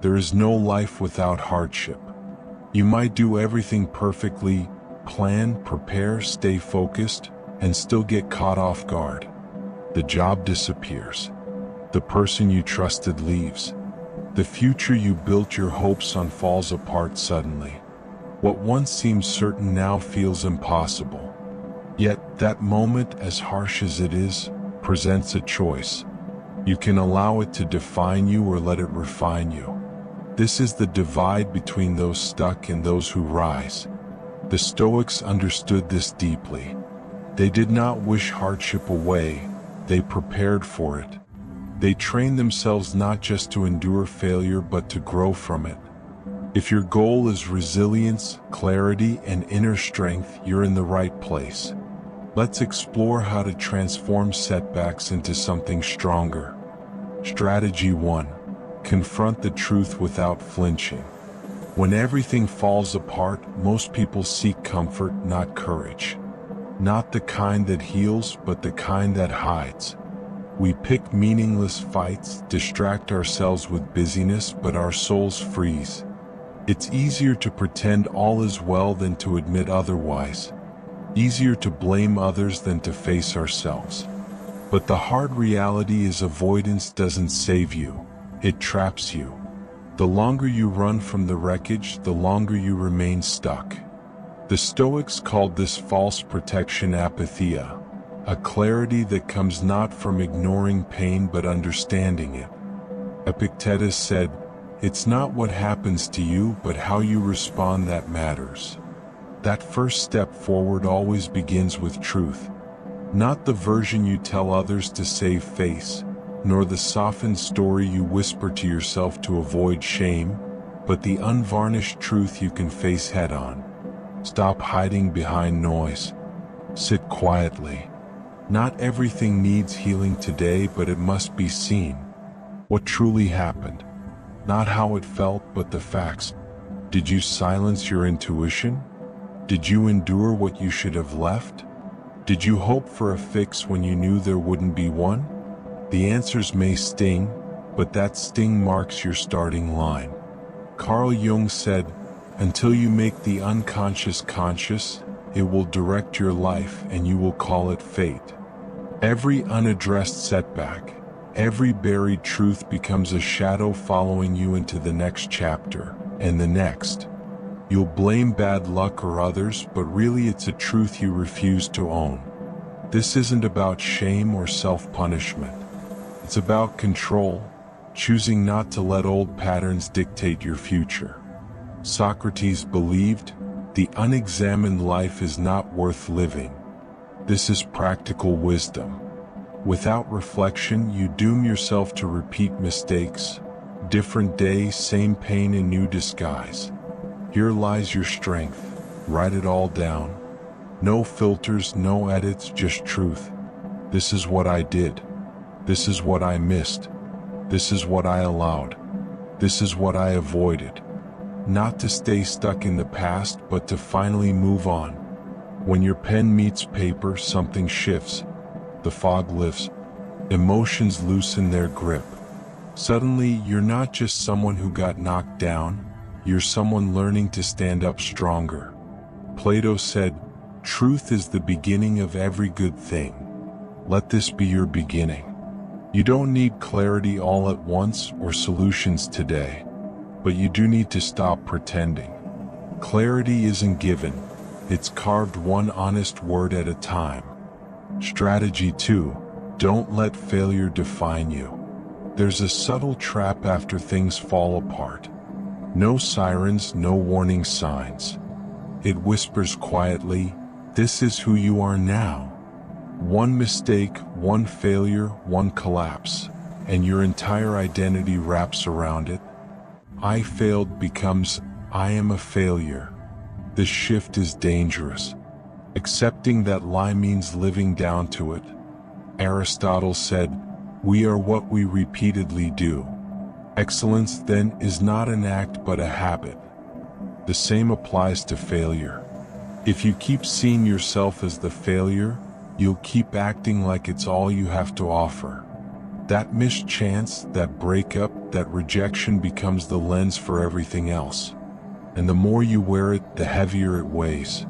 There is no life without hardship. You might do everything perfectly, plan, prepare, stay focused, and still get caught off guard. The job disappears. The person you trusted leaves. The future you built your hopes on falls apart suddenly. What once seemed certain now feels impossible. Yet, that moment, as harsh as it is, presents a choice. You can allow it to define you or let it refine you. This is the divide between those stuck and those who rise. The Stoics understood this deeply. They did not wish hardship away, they prepared for it. They trained themselves not just to endure failure but to grow from it. If your goal is resilience, clarity, and inner strength, you're in the right place. Let's explore how to transform setbacks into something stronger. Strategy 1. Confront the truth without flinching. When everything falls apart, most people seek comfort, not courage. Not the kind that heals, but the kind that hides. We pick meaningless fights, distract ourselves with busyness, but our souls freeze. It's easier to pretend all is well than to admit otherwise. Easier to blame others than to face ourselves. But the hard reality is avoidance doesn't save you, it traps you. The longer you run from the wreckage, the longer you remain stuck. The Stoics called this false protection apatheia, a clarity that comes not from ignoring pain but understanding it. Epictetus said, "It's not what happens to you but how you respond that matters." That first step forward always begins with truth. Not the version you tell others to save face, nor the softened story you whisper to yourself to avoid shame, but the unvarnished truth you can face head-on. Stop hiding behind noise. Sit quietly. Not everything needs healing today, but it must be seen. What truly happened. Not how it felt, but the facts. Did you silence your intuition? Did you endure what you should have left? Did you hope for a fix when you knew there wouldn't be one? The answers may sting, but that sting marks your starting line. Carl Jung said, "Until you make the unconscious conscious, it will direct your life and you will call it fate." Every unaddressed setback, every buried truth becomes a shadow following you into the next chapter, and the next. You'll blame bad luck or others, but really it's a truth you refuse to own. This isn't about shame or self-punishment. It's about control, choosing not to let old patterns dictate your future. Socrates believed, "The unexamined life is not worth living." This is practical wisdom. Without reflection, you doom yourself to repeat mistakes. Different day, same pain in new disguise. Here lies your strength. Write it all down. No filters, no edits, just truth. This is what I did. This is what I missed. This is what I allowed. This is what I avoided. Not to stay stuck in the past, but to finally move on. When your pen meets paper, something shifts. The fog lifts. Emotions loosen their grip. Suddenly, you're not just someone who got knocked down. You're someone learning to stand up stronger. Plato said, "Truth is the beginning of every good thing." Let this be your beginning. You don't need clarity all at once or solutions today, but you do need to stop pretending. Clarity isn't given, it's carved one honest word at a time. Strategy 2. Don't let failure define you. There's a subtle trap after things fall apart. No sirens, no warning signs. It whispers quietly, "This is who you are now." One mistake, one failure, one collapse, and your entire identity wraps around it. "I failed" becomes, "I am a failure." This shift is dangerous. Accepting that lie means living down to it. Aristotle said, "We are what we repeatedly do." Excellence, then, is not an act but a habit. The same applies to failure. If you keep seeing yourself as the failure, you'll keep acting like it's all you have to offer. That missed chance, that breakup, that rejection becomes the lens for everything else. And the more you wear it, the heavier it weighs.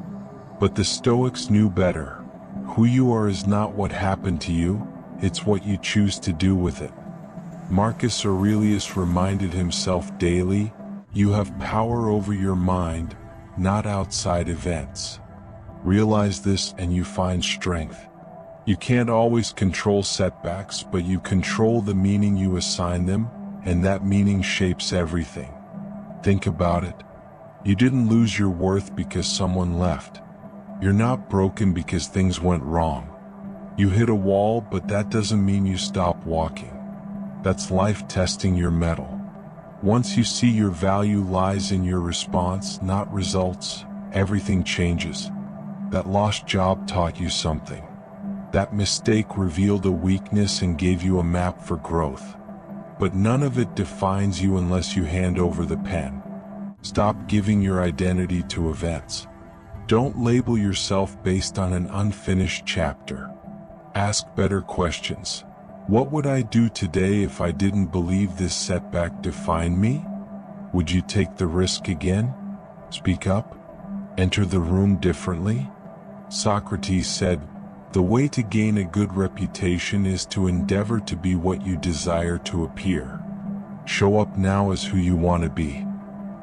But the Stoics knew better. Who you are is not what happened to you, it's what you choose to do with it. Marcus Aurelius reminded himself daily, you have power over your mind, not outside events. Realize this and you find strength. You can't always control setbacks, but you control the meaning you assign them, and that meaning shapes everything. Think about it. You didn't lose your worth because someone left. You're not broken because things went wrong. You hit a wall, but that doesn't mean you stop walking. That's life testing your mettle. Once you see your value lies in your response, not results, everything changes. That lost job taught you something. That mistake revealed a weakness and gave you a map for growth. But none of it defines you unless you hand over the pen. Stop giving your identity to events. Don't label yourself based on an unfinished chapter. Ask better questions. What would I do today if I didn't believe this setback defined me? Would you take the risk again? Speak up? Enter the room differently? Socrates said, the way to gain a good reputation is to endeavor to be what you desire to appear. Show up now as who you want to be.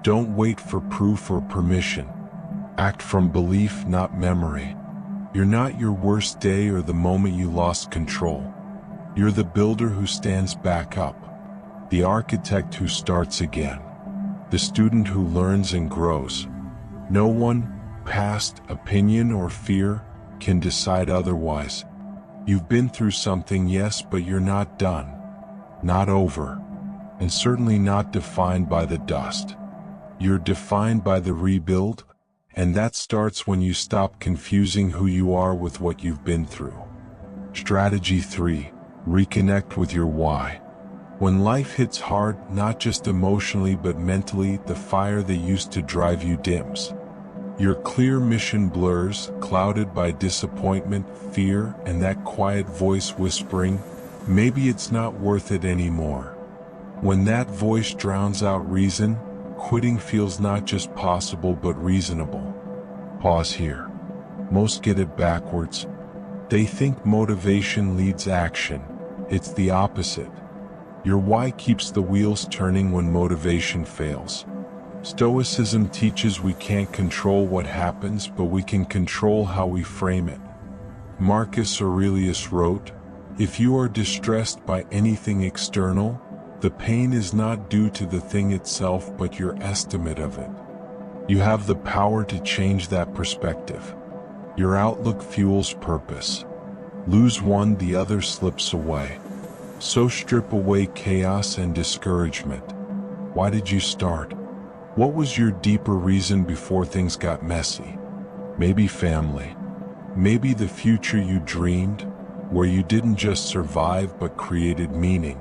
Don't wait for proof or permission. Act from belief, not memory. You're not your worst day or the moment you lost control. You're the builder who stands back up, the architect who starts again, the student who learns and grows. No one, past, opinion, or fear, can decide otherwise. You've been through something, yes, but you're not done, not over, and certainly not defined by the dust. You're defined by the rebuild, and that starts when you stop confusing who you are with what you've been through. Strategy 3. Reconnect with your why. When life hits hard, not just emotionally but mentally, the fire that used to drive you dims. Your clear mission blurs, clouded by disappointment, fear, and that quiet voice whispering, maybe it's not worth it anymore. When that voice drowns out reason, quitting feels not just possible but reasonable. Pause here. Most get it backwards. They think motivation leads action. It's the opposite. Your why keeps the wheels turning when motivation fails. Stoicism teaches we can't control what happens, but we can control how we frame it. Marcus Aurelius wrote, if you are distressed by anything external, the pain is not due to the thing itself but your estimate of it. You have the power to change that perspective. Your outlook fuels purpose. Lose one, the other slips away. So strip away chaos and discouragement. Why did you start? What was your deeper reason before things got messy? Maybe family. Maybe the future you dreamed, where you didn't just survive but created meaning.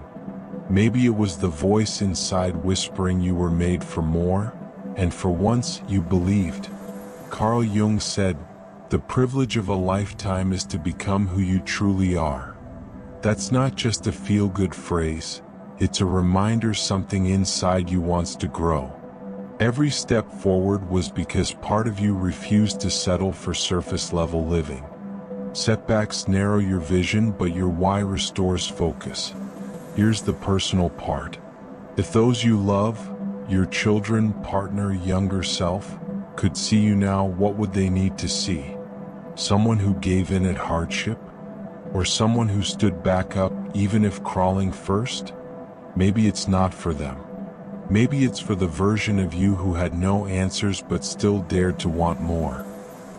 Maybe it was the voice inside whispering you were made for more, and for once you believed. Carl Jung said, the privilege of a lifetime is to become who you truly are. That's not just a feel-good phrase, it's a reminder something inside you wants to grow. Every step forward was because part of you refused to settle for surface-level living. Setbacks narrow your vision, but your why restores focus. Here's the personal part. If those you love, your children, partner, younger self, could see you now, what would they need to see? Someone who gave in at hardship? Or someone who stood back up even if crawling first? Maybe it's not for them. Maybe it's for the version of you who had no answers but still dared to want more.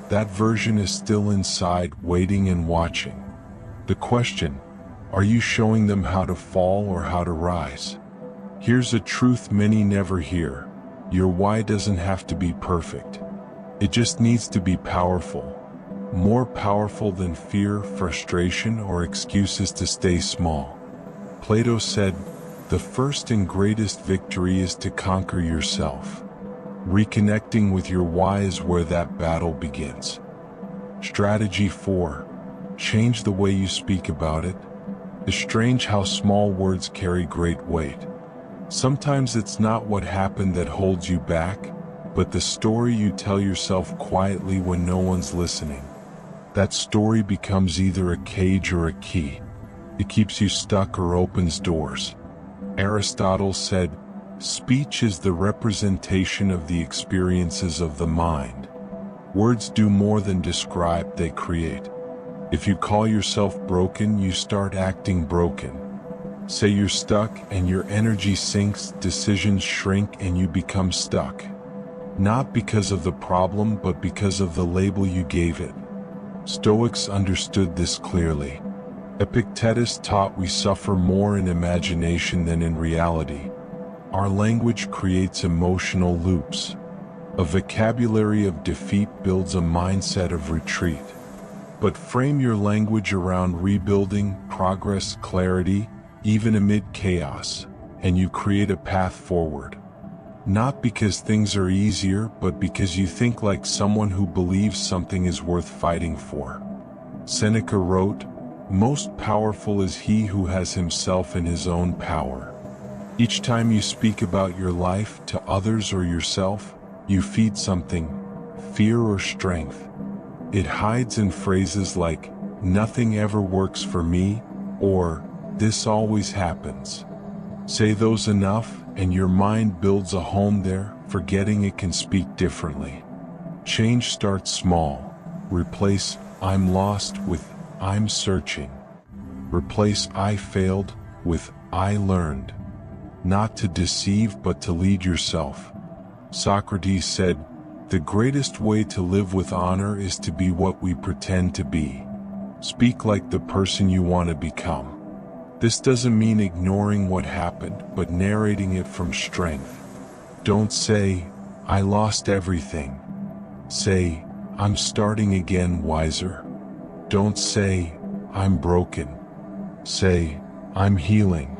That version is still inside, waiting and watching. The question, are you showing them how to fall or how to rise? Here's a truth many never hear. Your why doesn't have to be perfect. It just needs to be powerful. More powerful than fear, frustration, or excuses to stay small. Plato said, the first and greatest victory is to conquer yourself. Reconnecting with your why is where that battle begins. Strategy 4. Change the way you speak about it. It's strange how small words carry great weight. Sometimes it's not what happened that holds you back, but the story you tell yourself quietly when no one's listening. That story becomes either a cage or a key. It keeps you stuck or opens doors. Aristotle said, "Speech is the representation of the experiences of the mind." Words do more than describe, they create. If you call yourself broken, you start acting broken. Say you're stuck and your energy sinks, decisions shrink, and you become stuck. Not because of the problem, but because of the label you gave it. Stoics understood this clearly. Epictetus taught we suffer more in imagination than in reality. Our language creates emotional loops. A vocabulary of defeat builds a mindset of retreat. But frame your language around rebuilding, progress, clarity, even amid chaos, and you create a path forward. Not because things are easier, but because you think like someone who believes something is worth fighting for. Seneca wrote, "Most powerful is he who has himself in his own power." Each time you speak about your life to others or yourself, you feed something, fear or strength. It hides in phrases like, "Nothing ever works for me," or "This always happens." Say those enough, and your mind builds a home there, forgetting it can speak differently. Change starts small. Replace "I'm lost" with "I'm searching." Replace "I failed" with "I learned." Not to deceive, but to lead yourself. Socrates said, "The greatest way to live with honor is to be what we pretend to be." Speak like the person you want to become. This doesn't mean ignoring what happened, but narrating it from strength. Don't say, "I lost everything." Say, "I'm starting again wiser." Don't say, "I'm broken." Say, "I'm healing."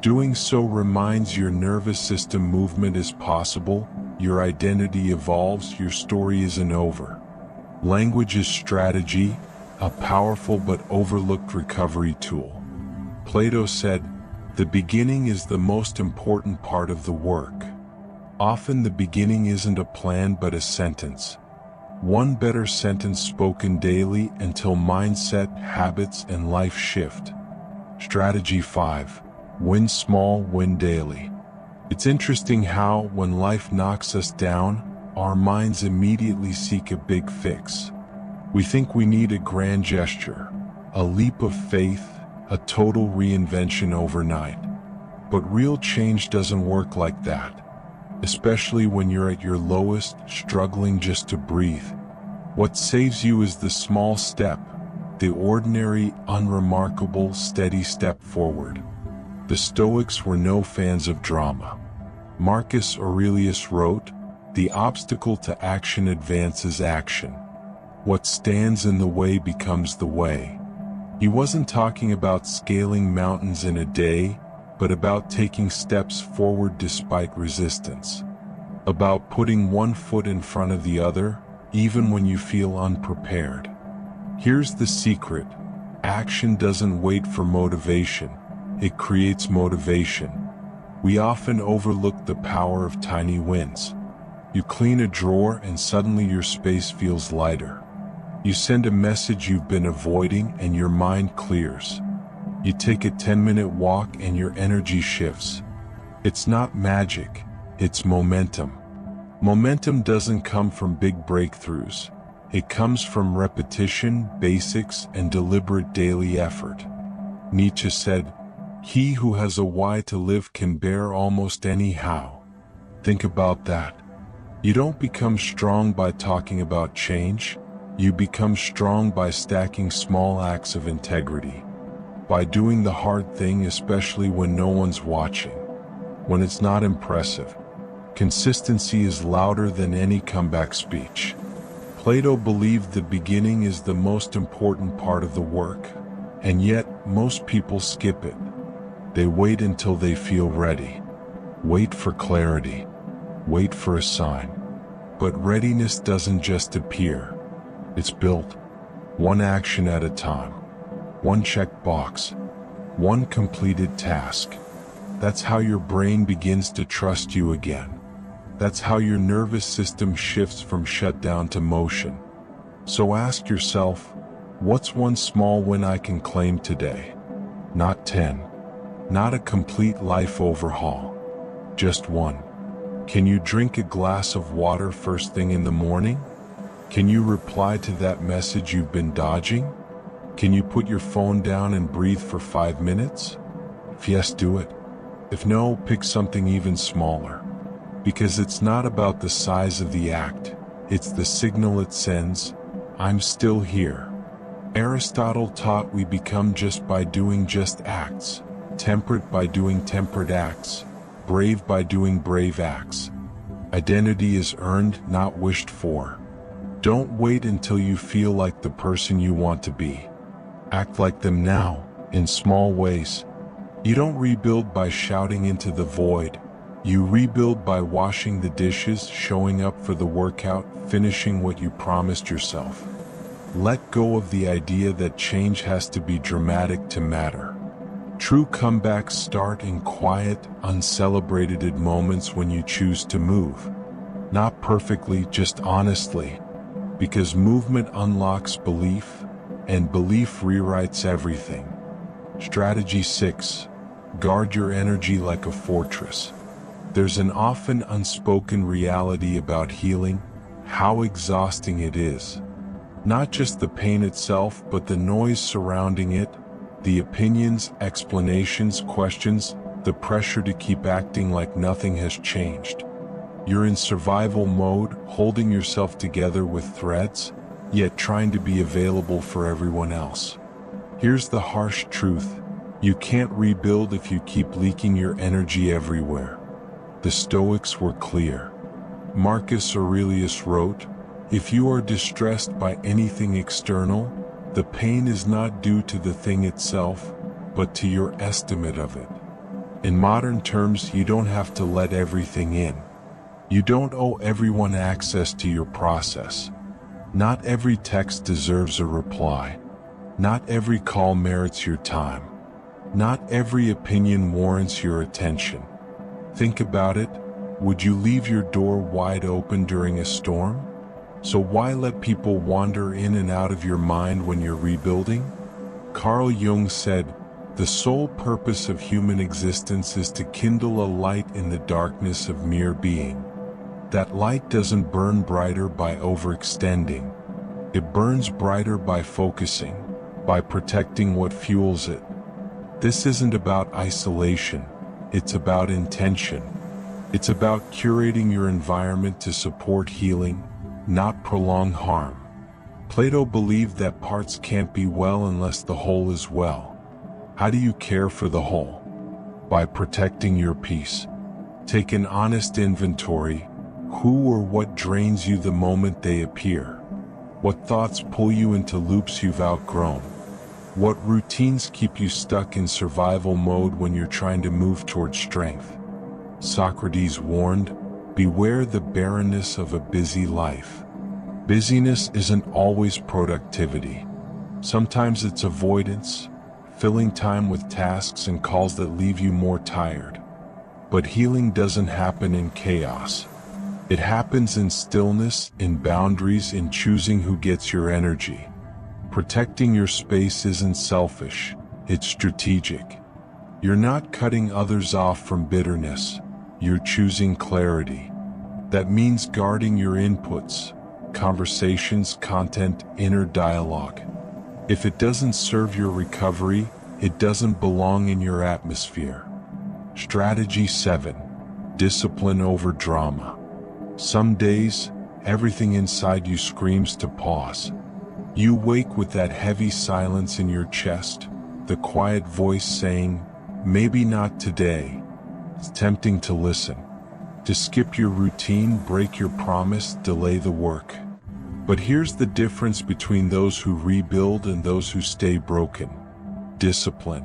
Doing so reminds your nervous system movement is possible, your identity evolves, your story isn't over. Language is strategy, a powerful but overlooked recovery tool. Plato said, "The beginning is the most important part of the work." Often the beginning isn't a plan but a sentence. One better sentence spoken daily until mindset, habits, and life shift. Strategy 5. Win small, win daily. It's interesting how, when life knocks us down, our minds immediately seek a big fix. We think we need a grand gesture, a leap of faith, a total reinvention overnight. But real change doesn't work like that. Especially when you're at your lowest, struggling just to breathe. What saves you is the small step, the ordinary, unremarkable, steady step forward. The Stoics were no fans of drama. Marcus Aurelius wrote, "The obstacle to action advances action. What stands in the way becomes the way." He wasn't talking about scaling mountains in a day, but about taking steps forward despite resistance. About putting one foot in front of the other, even when you feel unprepared. Here's the secret. Action doesn't wait for motivation. It creates motivation. We often overlook the power of tiny wins. You clean a drawer and suddenly your space feels lighter. You send a message you've been avoiding and your mind clears. You take a 10-minute walk and your energy shifts. It's not magic, it's momentum. Momentum doesn't come from big breakthroughs. It comes from repetition, basics, and deliberate daily effort. Nietzsche said, "He who has a why to live can bear almost any how." Think about that. You don't become strong by talking about change. You become strong by stacking small acts of integrity. By doing the hard thing, especially when no one's watching. When it's not impressive. Consistency is louder than any comeback speech. Plato believed the beginning is the most important part of the work, and yet most people skip it. They wait until they feel ready. Wait for clarity. Wait for a sign. But readiness doesn't just appear. It's built. One action at a time. One check box. one completed task. That's how your brain begins to trust you again. That's how your nervous system shifts from shutdown to motion. So ask yourself, what's one small win I can claim today? Not 10. Not a complete life overhaul. Just one. Can you drink a glass of water first thing in the morning? Can you reply to that message you've been dodging? Can you put your phone down and breathe for 5 minutes? If yes, do it. If no, pick something even smaller. Because it's not about the size of the act, it's the signal it sends. I'm still here. Aristotle taught we become just by doing just acts, temperate by doing temperate acts, brave by doing brave acts. Identity is earned, not wished for. Don't wait until you feel like the person you want to be. Act like them now, in small ways. You don't rebuild by shouting into the void. You rebuild by washing the dishes, showing up for the workout, finishing what you promised yourself. Let go of the idea that change has to be dramatic to matter. True comebacks start in quiet, uncelebrated moments when you choose to move. Not perfectly, just honestly. Because movement unlocks belief, and belief rewrites everything. Strategy 6. Guard your energy like a fortress. There's an often unspoken reality about healing, how exhausting it is. Not just the pain itself, but the noise surrounding it, the opinions, explanations, questions, the pressure to keep acting like nothing has changed. You're in survival mode, holding yourself together with threads, yet trying to be available for everyone else. Here's the harsh truth. You can't rebuild if you keep leaking your energy everywhere. The Stoics were clear. Marcus Aurelius wrote, "If you are distressed by anything external, the pain is not due to the thing itself, but to your estimate of it." In modern terms, you don't have to let everything in. You don't owe everyone access to your process. Not every text deserves a reply. Not every call merits your time. Not every opinion warrants your attention. Think about it. Would you leave your door wide open during a storm? So why let people wander in and out of your mind when you're rebuilding? Carl Jung said, "The sole purpose of human existence is to kindle a light in the darkness of mere being." That light doesn't burn brighter by overextending. It burns brighter by focusing, by protecting what fuels it. This isn't about isolation. It's about intention. It's about curating your environment to support healing, not prolong harm. Plato believed that parts can't be well unless the whole is well. How do you care for the whole? By protecting your peace. Take an honest inventory. Who or what drains you the moment they appear? What thoughts pull you into loops you've outgrown? What routines keep you stuck in survival mode when you're trying to move toward strength? Socrates warned, "Beware the barrenness of a busy life." Busyness isn't always productivity. Sometimes it's avoidance, filling time with tasks and calls that leave you more tired. But healing doesn't happen in chaos. It happens in stillness, in boundaries, in choosing who gets your energy. Protecting your space isn't selfish, it's strategic. You're not cutting others off from bitterness, you're choosing clarity. That means guarding your inputs, conversations, content, inner dialogue. If it doesn't serve your recovery, it doesn't belong in your atmosphere. Strategy 7. Discipline over drama. Some days, everything inside you screams to pause. You wake with that heavy silence in your chest, the quiet voice saying, "Maybe not today." It's tempting to listen, to skip your routine, break your promise, delay the work. But here's the difference between those who rebuild and those who stay broken. Discipline.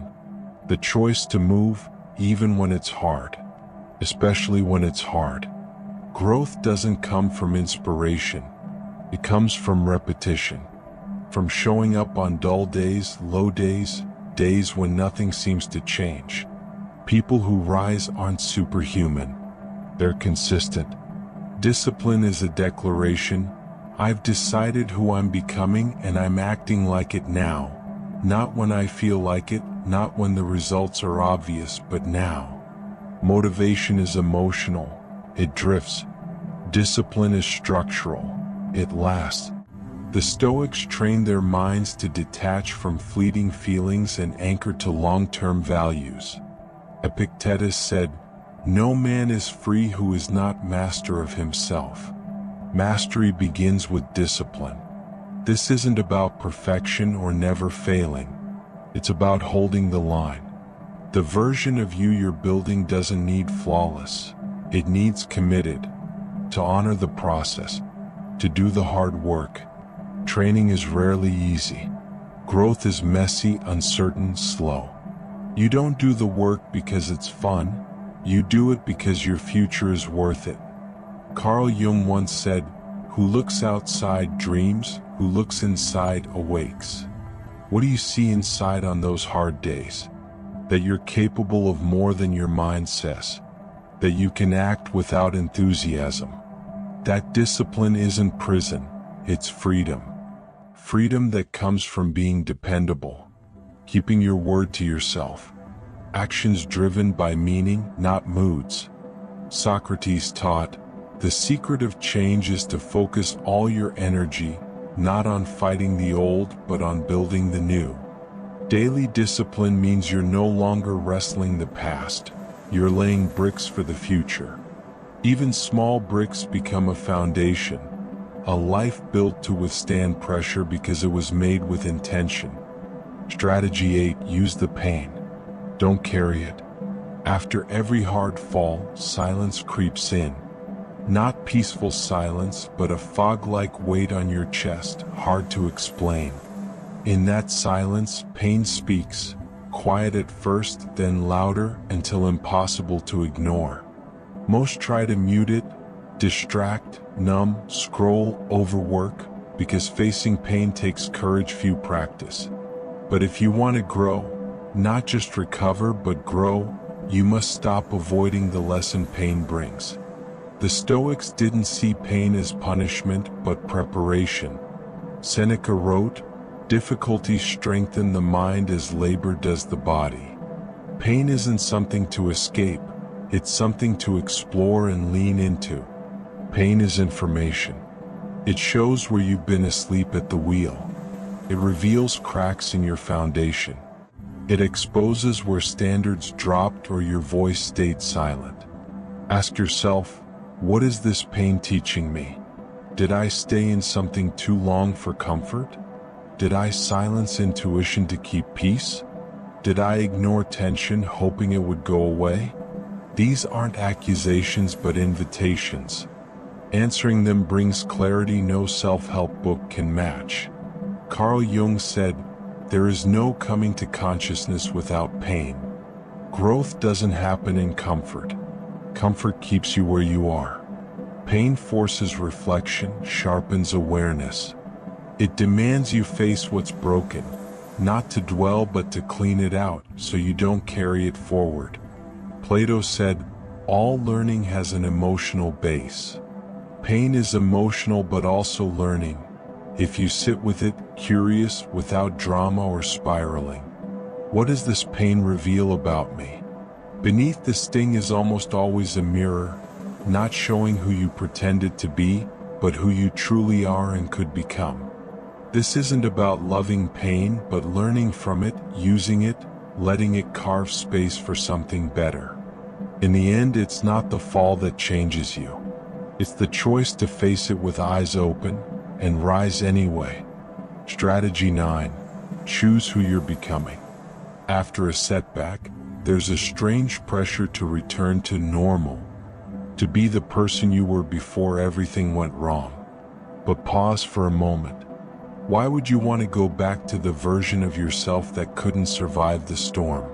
The choice to move, even when it's hard. Especially when it's hard. Growth doesn't come from inspiration. It comes from repetition. From showing up on dull days, low days, days when nothing seems to change. People who rise aren't superhuman. They're consistent. Discipline is a declaration. I've decided who I'm becoming and I'm acting like it now. Not when I feel like it, not when the results are obvious, but now. Motivation is emotional. It drifts. Discipline is structural. It lasts. The Stoics trained their minds to detach from fleeting feelings and anchor to long-term values. Epictetus said, "No man is free who is not master of himself." Mastery begins with discipline. This isn't about perfection or never failing. It's about holding the line. The version of you you're building doesn't need flawless. It needs committed. To honor the process. To do the hard work. Training is rarely easy. Growth is messy, uncertain, slow. You don't do the work because it's fun. You do it because your future is worth it. Carl Jung once said, "Who looks outside dreams, who looks inside awakes." What do you see inside on those hard days? That you're capable of more than your mind says. That you can act without enthusiasm. That discipline isn't prison, it's freedom. Freedom that comes from being dependable. Keeping your word to yourself. Actions driven by meaning, not moods. Socrates taught, "The secret of change is to focus all your energy, not on fighting the old, but on building the new." Daily discipline means you're no longer wrestling the past. You're laying bricks for the future. Even small bricks become a foundation. A life built to withstand pressure because it was made with intention. Strategy 8. Use the pain. Don't carry it. After every hard fall, silence creeps in. Not peaceful silence, but a fog-like weight on your chest, hard to explain. In that silence, pain speaks, quiet at first, then louder, until impossible to ignore. Most try to mute it, distract, numb, scroll, overwork, because facing pain takes courage few practice. But if you want to grow, not just recover but grow, you must stop avoiding the lesson pain brings. The Stoics didn't see pain as punishment but preparation. Seneca wrote, "Difficulties strengthen the mind as labor does the body." Pain isn't something to escape, it's something to explore and lean into. Pain is information. It shows where you've been asleep at the wheel. It reveals cracks in your foundation. It exposes where standards dropped or your voice stayed silent. Ask yourself, what is this pain teaching me? Did I stay in something too long for comfort? Did I silence intuition to keep peace? Did I ignore tension hoping it would go away? These aren't accusations but invitations. Answering them brings clarity no self-help book can match. Carl Jung said, "There is no coming to consciousness without pain." Growth doesn't happen in comfort. Comfort keeps you where you are. Pain forces reflection, sharpens awareness. It demands you face what's broken, not to dwell but to clean it out so you don't carry it forward. Plato said, "All learning has an emotional base." Pain is emotional but also learning. If you sit with it, curious, without drama or spiraling. What does this pain reveal about me? Beneath the sting is almost always a mirror, not showing who you pretended to be, but who you truly are and could become. This isn't about loving pain, but learning from it, using it, letting it carve space for something better. In the end, it's not the fall that changes you. It's the choice to face it with eyes open and rise anyway. Strategy 9. Choose who you're becoming. After a setback, there's a strange pressure to return to normal, to be the person you were before everything went wrong. But pause for a moment. Why would you want to go back to the version of yourself that couldn't survive the storm?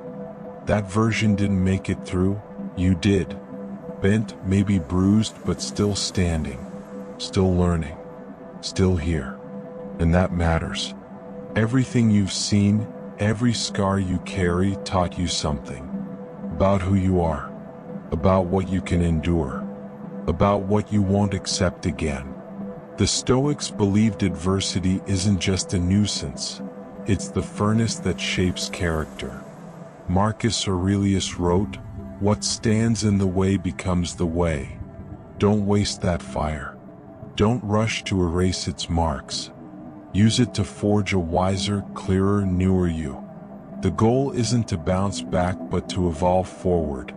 That version didn't make it through, you did. Bent, maybe bruised, but still standing, still learning, still here. And that matters. Everything you've seen, Every scar you carry taught you something. About who you are. About what you can endure. About what you won't accept again. The Stoics believed adversity isn't just a nuisance. It's the furnace that shapes character. Marcus Aurelius wrote, "What stands in the way becomes the way." Don't waste that fire. Don't rush to erase its marks. Use it to forge a wiser, clearer, newer you. The goal isn't to bounce back but to evolve forward.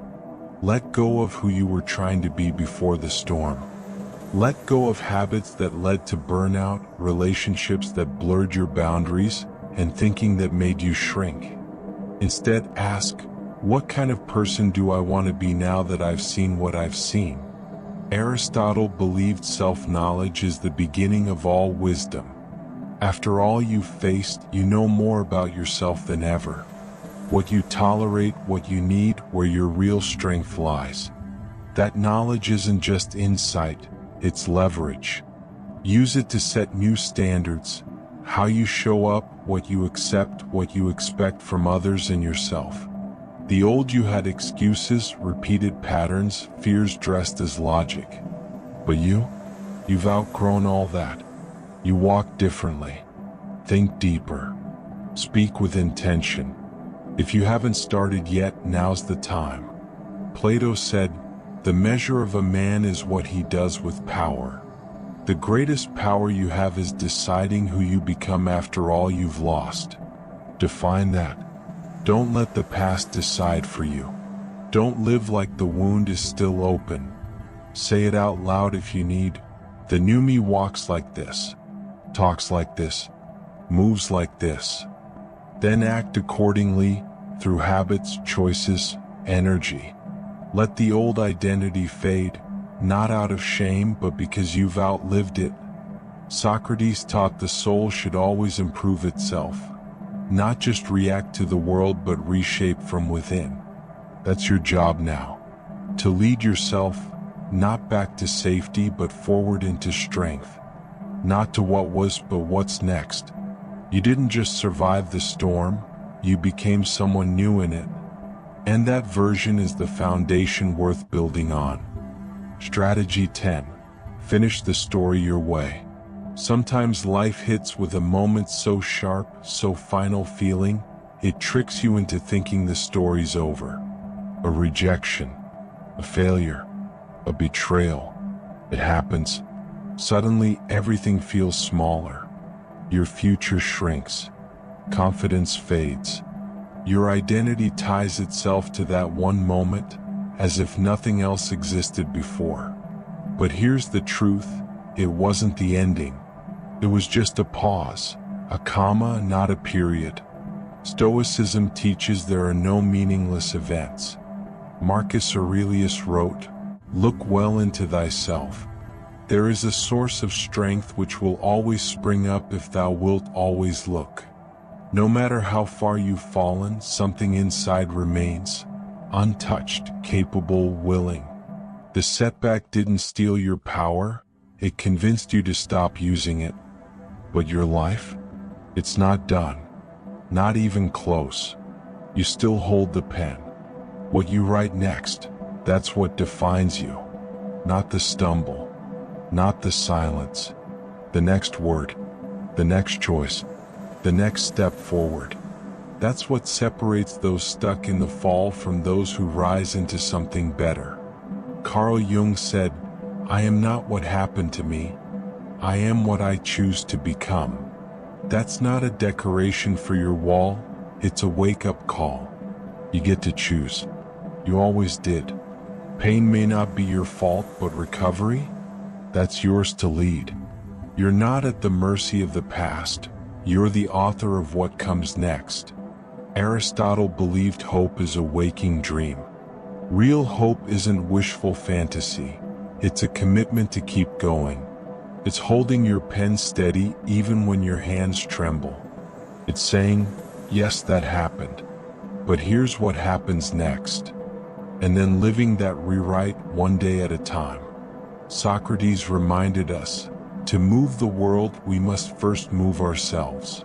Let go of who you were trying to be before the storm. Let go of habits that led to burnout, relationships that blurred your boundaries, and thinking that made you shrink. Instead, ask, what kind of person do I want to be now that I've seen what I've seen? Aristotle believed self-knowledge is the beginning of all wisdom. After all you've faced, you know more about yourself than ever. What you tolerate, what you need, where your real strength lies. That knowledge isn't just insight, it's leverage. Use it to set new standards. How you show up, what you accept, what you expect from others and yourself. The old you had excuses, repeated patterns, fears dressed as logic. But you've outgrown all that. You walk differently. Think deeper. Speak with intention. If you haven't started yet, now's the time. Plato said, "The measure of a man is what he does with power." The greatest power you have is deciding who you become after all you've lost. Define that. Don't let the past decide for you. Don't live like the wound is still open. Say it out loud if you need. The new me walks like this, talks like this, moves like this. Then act accordingly through habits, choices, energy. Let the old identity fade, not out of shame but because you've outlived it. Socrates taught the soul should always improve itself. Not just react to the world but reshape from within. That's your job now. To lead yourself, not back to safety but forward into strength. Not to what was but what's next. You didn't just survive the storm, you became someone new in it. And that version is the foundation worth building on. Strategy 10. Finish the story your way. Sometimes life hits with a moment so sharp, so final feeling, it tricks you into thinking the story's over. A rejection, a failure, a betrayal. It happens. Suddenly everything feels smaller. Your future shrinks. Confidence fades. Your identity ties itself to that one moment, as if nothing else existed before. But here's the truth, it wasn't the ending. It was just a pause, a comma, not a period. Stoicism teaches there are no meaningless events. Marcus Aurelius wrote, "Look well into thyself. There is a source of strength which will always spring up if thou wilt always look." No matter how far you've fallen, something inside remains, untouched, capable, willing. The setback didn't steal your power, it convinced you to stop using it. But your life? It's not done. Not even close. You still hold the pen. What you write next, that's what defines you. Not the stumble. Not the silence. The next word. The next choice. The next step forward. That's what separates those stuck in the fall from those who rise into something better. Carl Jung said, "I am not what happened to me. I am what I choose to become." That's not a decoration for your wall, it's a wake-up call. You get to choose. You always did. Pain may not be your fault, but recovery? That's yours to lead. You're not at the mercy of the past, you're the author of what comes next. Aristotle believed hope is a waking dream. Real hope isn't wishful fantasy, it's a commitment to keep going. It's holding your pen steady even when your hands tremble. It's saying, yes, that happened, but here's what happens next. And then living that rewrite one day at a time. Socrates reminded us, to move the world we must first move ourselves.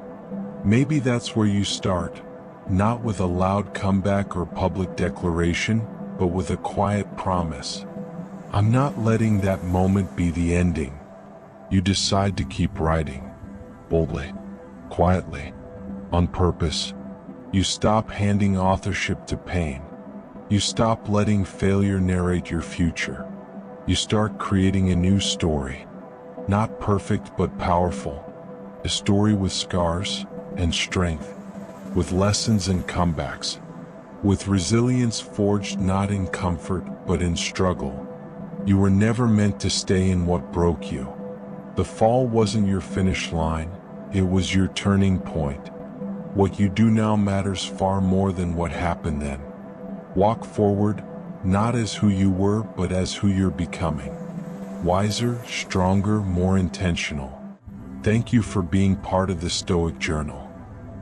Maybe that's where you start, not with a loud comeback or public declaration, but with a quiet promise. I'm not letting that moment be the ending. You decide to keep writing, boldly, quietly, on purpose. You stop handing authorship to pain. You stop letting failure narrate your future. You start creating a new story. Not perfect but powerful. A story with scars and strength, with lessons and comebacks, with resilience forged not in comfort but in struggle. You were never meant to stay in what broke you. The fall wasn't your finish line, it was your turning point. What you do now matters far more than what happened then. Walk forward, not as who you were, but as who you're becoming. Wiser, stronger, more intentional. Thank you for being part of the Stoic Journal.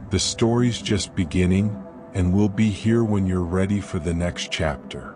The story's just beginning, and we'll be here when you're ready for the next chapter.